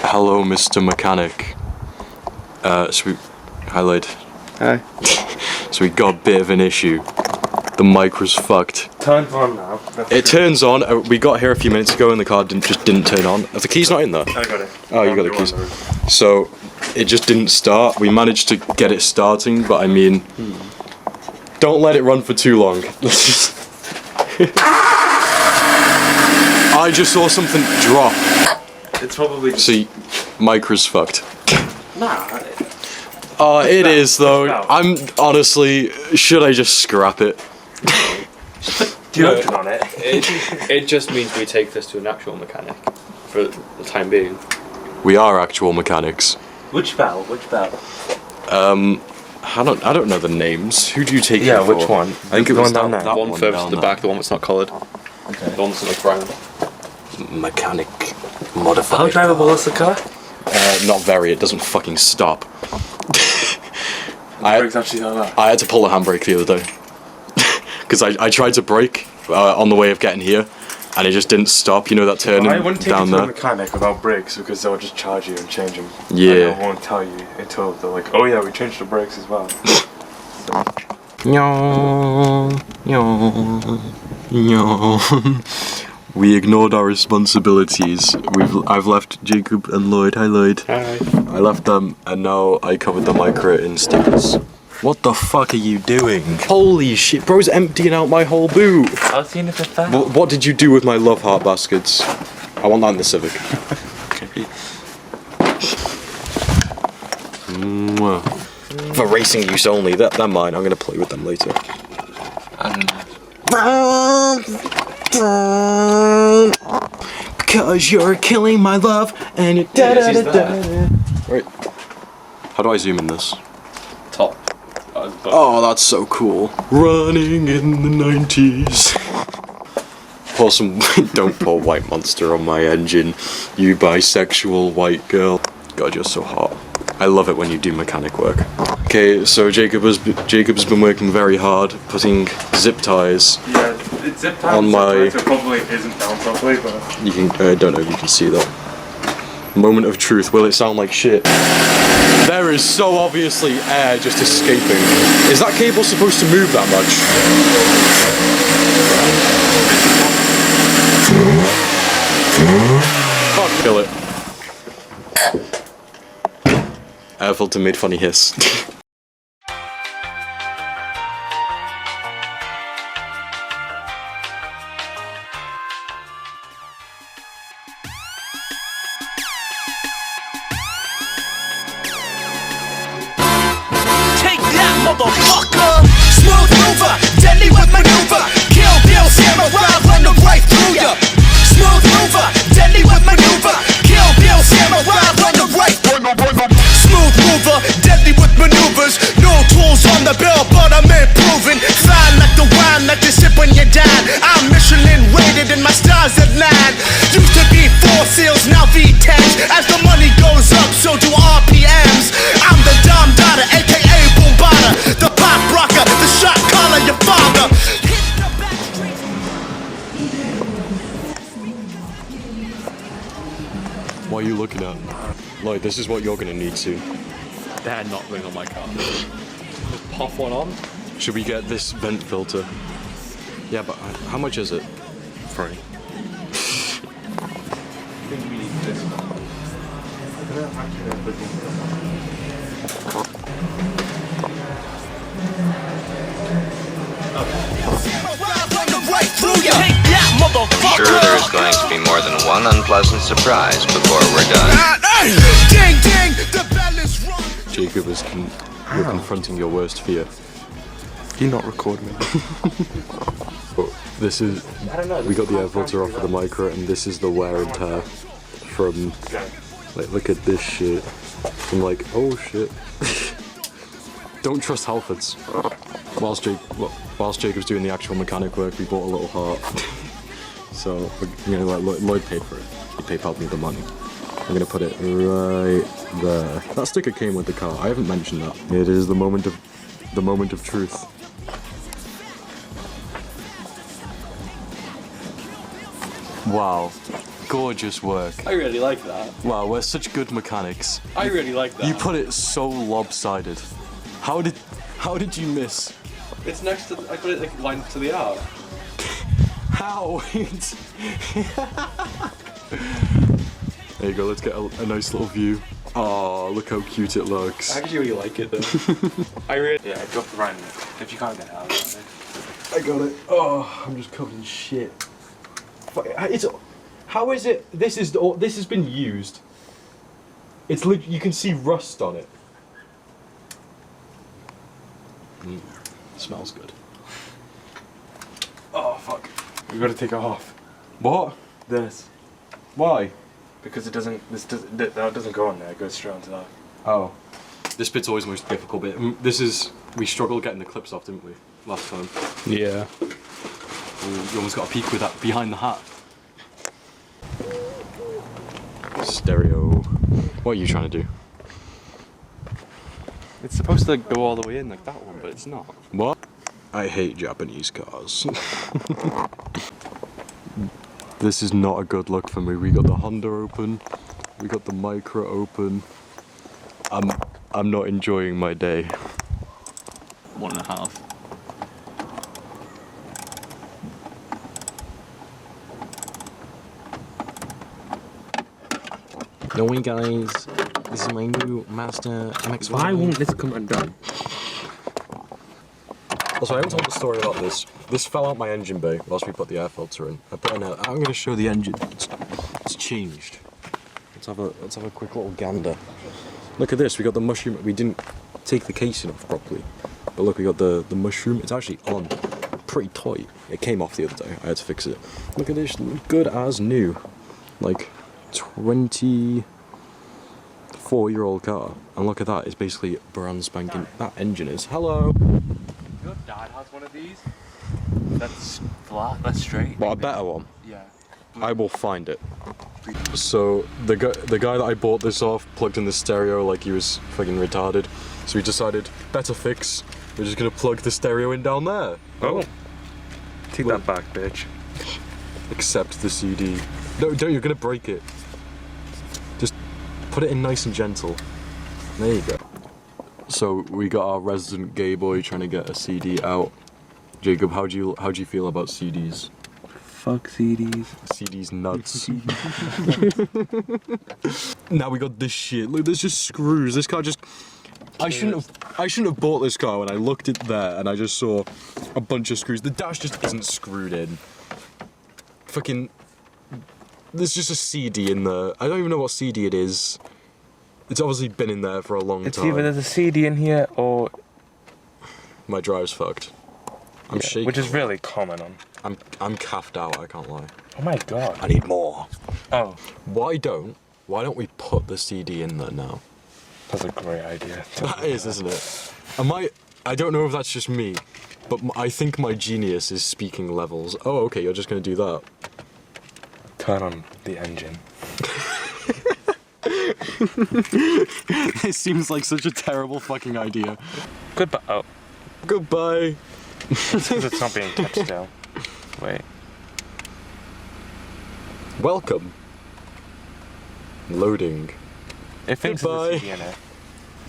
Hello, Mr. Mechanic. Hi, Lloyd. Hi. So we got a bit of an issue. The mic was fucked. Turns on now. It turns on. We got here a few minutes ago and the car just didn't turn on. Are the keys not in there? I got it. Oh, you got the keys. So it just didn't start. We managed to get it starting, but I mean, don't let it run for too long. I just saw something drop. It's probably just... See, micro's fucked. Nah. It is though. No. I'm honestly, should I just scrap it? Deodorant on it. It just means we take this to an actual mechanic for the time being. We are actual mechanics. Which bell? Which bell? I don't know the names. Who do you take? Yeah, it for? which one? I think it The was one down there. that One furthest down to the there. back, the one that's not coloured. Okay. The one that's like brown. Mechanic modified. How drivable is the car? Not very. It doesn't fucking stop. Brakes actually on that. I had to pull the handbrake the other day because I tried to brake on the way of getting here, and it just didn't stop. You know that turning I wouldn't take down you to a there. mechanic without brakes because they'll just charge you and change them. Yeah. And they won't tell you until they're like, oh yeah, we changed the brakes as well. We ignored our responsibilities. I've left Jacob and Lloyd. Hi, Lloyd. Hi. I left them, and now I covered the micro in stickers. What the fuck are you doing? Holy shit, bro's emptying out my whole boot. I was seeing if it fell. What did you do with my love heart baskets? I want that in the Civic. Mwah. For racing use only. They're mine. I'm gonna play with them later. Because you're killing my love and it Right. How do I zoom in this? Top. Oh, that's so cool. Running in the 90s. Pour some. Don't pour White Monster on my engine, you bisexual white girl. God, you're so hot. I love it when you do mechanic work. Okay, so Jacob's been working very hard, putting zip ties. Yeah, it's zip tied On my- so it probably isn't down properly, but... You can. I don't know if you can see that. Moment of truth. Will it sound like shit? There is so obviously air just escaping. Is that cable supposed to move that much? Fuck, kill it. Air filter made funny hiss. Take that, motherfucker! Smooth mover, deadly with maneuver. Kill Bill, samurai, run them right through ya. Smooth mover, deadly with maneuver. Kill Bill, samurai, run them right. Smooth mover, deadly with maneuvers. No tools on the bill, but I'm improving. Fine like the wine that you sip when you're down. I'm Michelin rated and my stars at 9. Used to be 4 seals, now V10s. As the money goes up, so do RPMs. I'm the Dom Dada, aka Boombada, the pop rocker, the shot caller, your father. What are you looking at? Lloyd, this is what you're gonna need to. They're not going on my car. Just pop one on. Should we get this vent filter? Yeah, but how much is it? Free. Sure, there is going to be more than one unpleasant surprise before we're done. Ding ding, the bell is rung. Jacob is you're confronting your worst fear. You not record me. But this is we got the air filter off of the micro, and this is the wear and tear from. Like, look at this shit. I'm like, oh shit. Don't trust Halfords. Whilst Jacob's doing the actual mechanic work, we bought a little heart. So, you know, like Lloyd paid for it. He PayPal'd me the money. I'm gonna put it right there. That sticker came with the car. I haven't mentioned that. It is the moment of truth. Wow. gorgeous work. I really like that. Wow, we're such good mechanics. I really like that. You put it so lopsided. How did you miss? It's next to. I put it like line to the R. How? There you go. Let's get a nice little view. Oh, look how cute it looks. I actually really like it though. I really. Yeah, go for Ryan. If you can't get out of it. I got it. Oh, I'm just covered in shit. How is it? This has been used. You can see rust on it. Smells good. Oh fuck. We gotta take it off. What? This. Why? Because it doesn't. That doesn't go on there. It goes straight onto that. Oh. This bit's always the most difficult bit. We struggled getting the clips off, didn't we? Last time. Yeah. Ooh, you almost got a peek with that behind the hat. Stereo. What are you trying to do? It's supposed to go all the way in like that one, but it's not. What? I hate Japanese cars. This is not a good look for me. We got the Honda open. We got the Micra open. I'm not enjoying my day. 1.5. No way, guys. This is my new Mazda MX-5. Why won't this come undone? Also, I haven't told the story about this. This fell out my engine bay whilst we put the air filter in. I put in I'm going to show the engine. It's changed. Let's have a quick little gander. Look at this. We got the mushroom. We didn't take the casing off properly, but look, we got the mushroom. It's actually on, pretty tight. It came off the other day. I had to fix it. Look at this. Good as new. Like 24-year-old car. And look at that. It's basically brand spanking. That engine is. Hello. Your dad has one of these. That's flat. That's straight. But a better one. Yeah. I will find it. So the guy that I bought this off plugged in the stereo like he was fucking retarded. So we decided, better fix. We're just gonna plug the stereo in down there. Oh. Take Look. that back, bitch. Accept the CD. No, don't. You're gonna break it. Just put it in nice and gentle. There you go. So we got our resident gay boy trying to get a CD out. Jacob, how do you feel about CDs? Fuck CDs. CDs nuts. Now we got this shit. Look, there's just screws. This car just. I shouldn't have bought this car when I looked at there and I just saw a bunch of screws. The dash just isn't screwed in. Fucking. There's just a CD in there. I don't even know what CD it is. It's obviously been in there for a long It's time. either there's a CD in here or. My drive's fucked. I'm shaking. Which is really common on. I'm caffed out. I can't lie. Oh my god. I need more. Oh, Why don't we put the CD in there now? that's a great idea. That is, isn't it? I don't know if that's just me, but I think my genius is speaking levels. Oh, okay, you're just gonna do that. Turn on the engine. This seems like such a terrible fucking idea. Goodbye. Oh, Goodbye. because it's not being touched still. Wait. Welcome. Loading. It thinks there's Goodbye. a CD in it.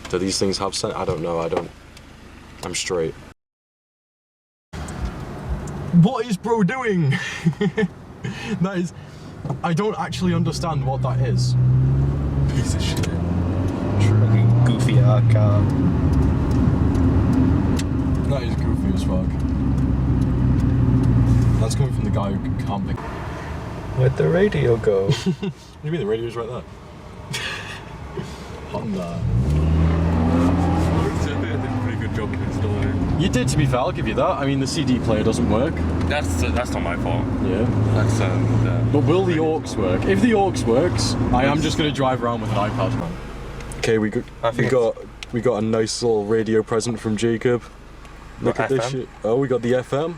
Do these things have I don't know. I'm straight. What is bro doing? That is. I don't actually understand what that is. Piece of shit. Fucking goofy art car. That is goofy as fuck. That's coming from the guy who can't pick. Where'd the radio go? What do you mean the radio's right there? Honda. I did a pretty good job of installing it. You did, to be fair. I'll give you that. I mean, the CD player doesn't work. That's not my fault. Yeah. That's But will the aux work? If the aux works, I am just gonna drive around with an iPad. Okay, we got a nice little radio present from Jacob. Look at this FM? shit. Oh, we got the FM.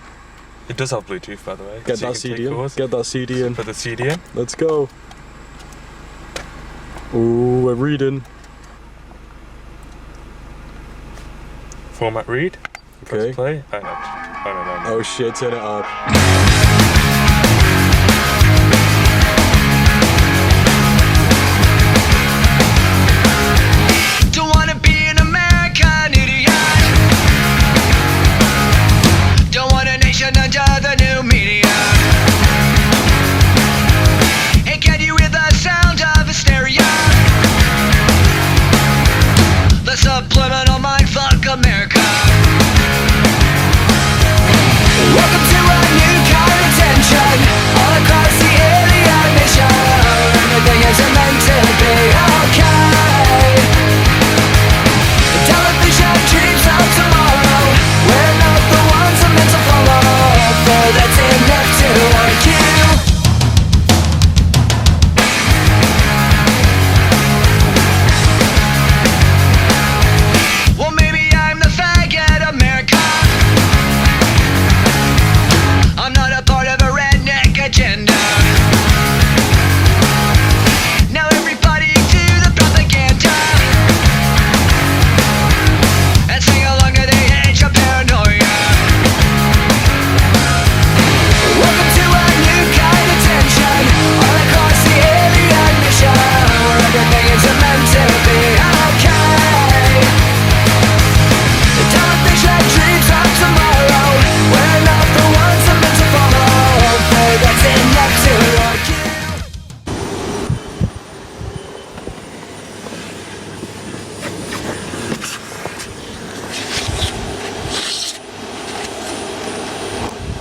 It does have Bluetooth, by the way. Get so you that can CD take in. yours. Get that CD in. Put the CD in. Let's go. Ooh, we're reading. Format read. Okay. Press play. Oh no. Oh shit, turn it up.